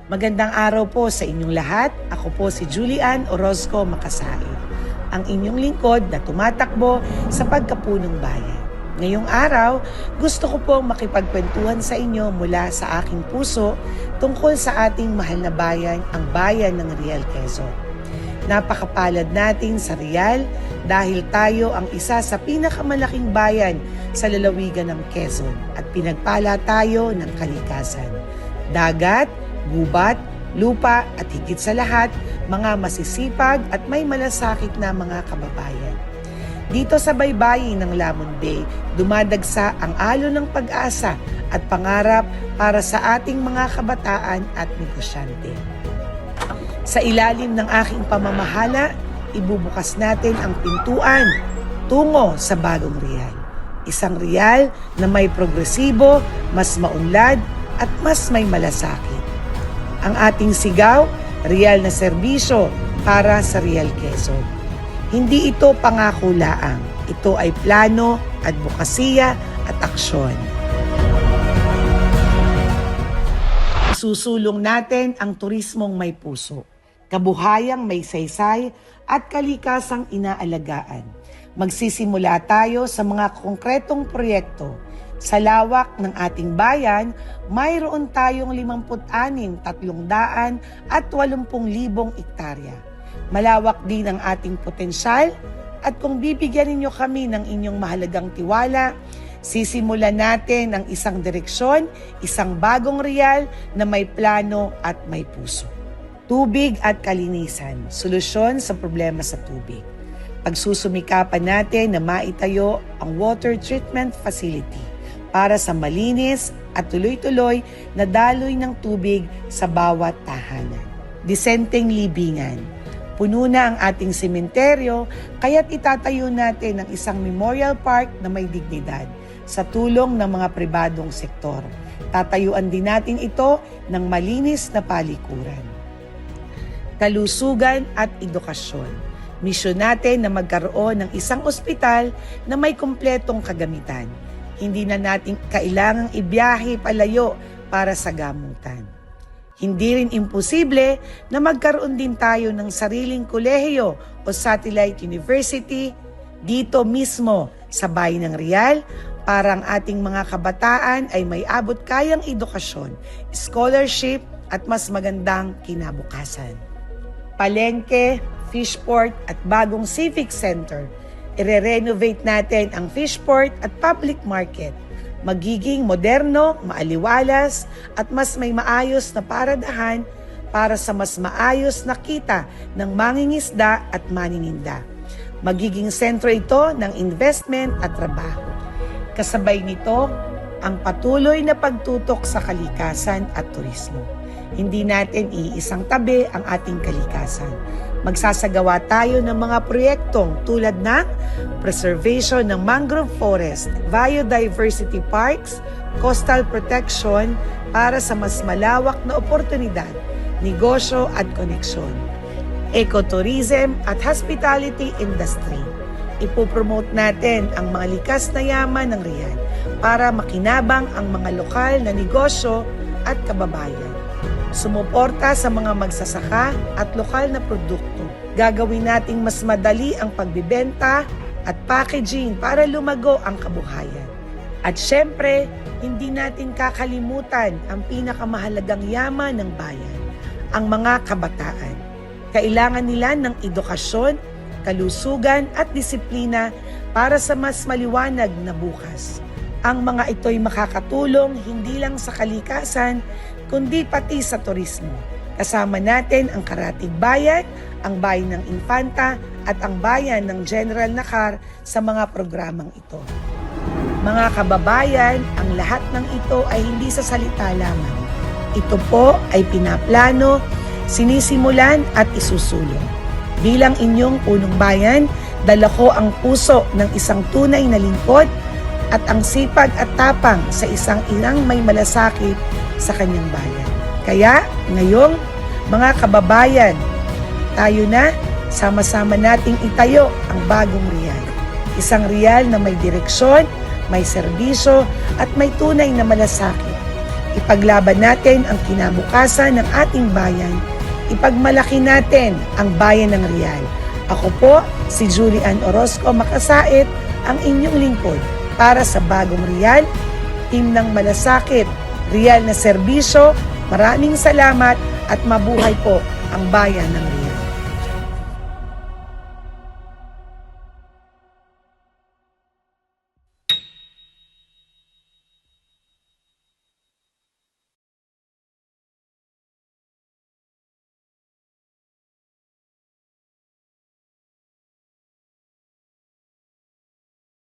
Magandang araw po sa inyong lahat. Ako po si Julian Orozco Makasait, ang inyong lingkod na tumatakbo sa pagkapunong bayan. Ngayong araw, gusto ko pong makipagkwentuhan sa inyo mula sa aking puso tungkol sa ating mahal na bayan, ang bayan ng Real Quezon. Napakapalad natin sa Real dahil tayo ang isa sa pinakamalaking bayan sa lalawigan ng Quezon at pinagpala tayo ng kalikasan. Dagat, gubat, lupa at higit sa lahat, mga masisipag at may malasakit na mga kababayan. Dito sa baybayin ng Lamon Bay, dumadagsa ang alon ng pag-asa at pangarap para sa ating mga kabataan at negosyante. Sa ilalim ng aking pamamahala, ibubukas natin ang pintuan tungo sa bagong Real. Isang Real na may progresibo, mas maunlad at mas may malasakit. Ang ating sigaw, Real na serbisyo para sa Real Quezon. Hindi ito pangako laang. Ito ay plano, advokasya at aksyon. Isusulong natin ang turismong may puso, kabuhayang may saysay at kalikasang inaalagaan. Magsisimula tayo sa mga konkretong proyekto. Sa lawak ng ating bayan, mayroon tayong 56,380,000 hektarya. Malawak din ang ating potensyal at kung bibigyan ninyo kami ng inyong mahalagang tiwala, sisimulan natin ang isang direksyon, isang bagong Real na may plano at may puso. Tubig at kalinisan, solusyon sa problema sa tubig. Pagsusumikapan natin na maitayo ang water treatment facility para sa malinis at tuloy-tuloy na daloy ng tubig sa bawat tahanan. Disenteng libingan. Puno na ang ating sementeryo, kaya't itatayo natin ang isang memorial park na may dignidad sa tulong ng mga pribadong sektor. Tatayuan din natin ito ng malinis na palikuran. Kalusugan at edukasyon. Misyon natin na magkaroon ng isang ospital na may kumpletong kagamitan. Hindi na natin kailangang ibiyahe palayo para sa gamutan. Hindi rin imposible na magkaroon din tayo ng sariling kolehiyo o satellite university dito mismo sa bayan ng Real para ang ating mga kabataan ay may abot kayang edukasyon, scholarship at mas magandang kinabukasan. Palengke, Fishport at bagong civic center. I-renovate natin ang Fishport at public market. Magiging moderno, maaliwalas at mas may maayos na paradahan para sa mas maayos na kita ng mangingisda at manininda. Magiging sentro ito ng investment at trabaho. Kasabay nito, ang patuloy na pagtutok sa kalikasan at turismo. Hindi natin iisang tabi ang ating kalikasan. Magsasagawa tayo ng mga proyektong tulad ng preservation ng mangrove forest, biodiversity parks, coastal protection para sa mas malawak na oportunidad, negosyo at koneksyon, ecotourism at hospitality industry. Ipopromote natin ang mga likas na yaman ng Real para makinabang ang mga lokal na negosyo at kababayan. Sumuporta sa mga magsasaka at lokal na produkto. Gagawin nating mas madali ang pagbibenta at packaging para lumago ang kabuhayan. At syempre, hindi natin kakalimutan ang pinakamahalagang yaman ng bayan, ang mga kabataan. Kailangan nila ng edukasyon, kalusugan at disiplina para sa mas maliwanag na bukas. Ang mga ito'y makakatulong hindi lang sa kalikasan, kundi pati sa turismo. Kasama natin ang Karatig Bayan, ang Bayan ng Infanta at ang Bayan ng General Nakar sa mga programang ito. Mga kababayan, ang lahat ng ito ay hindi sa salita lamang. Ito po ay pinaplano, sinisimulan at isusulong. Bilang inyong punong bayan, dala ko ang puso ng isang tunay na lingkod at ang sipag at tapang sa isang inang may malasakit sa kanyang bayan. Kaya, ngayong mga kababayan, tayo na, sama-sama nating itayo ang bagong Real. Isang Real na may direksyon, may serbisyo at may tunay na malasakit. Ipaglaban natin ang kinabukasan ng ating bayan. Ipagmalaki natin ang bayan ng Real. Ako po, si Julie Ann Orozco Makasait, ang inyong lingkod para sa Bagong Real, Team ng Malasakit, Real na Serbisyo. Maraming salamat at mabuhay po ang bayan ng Real.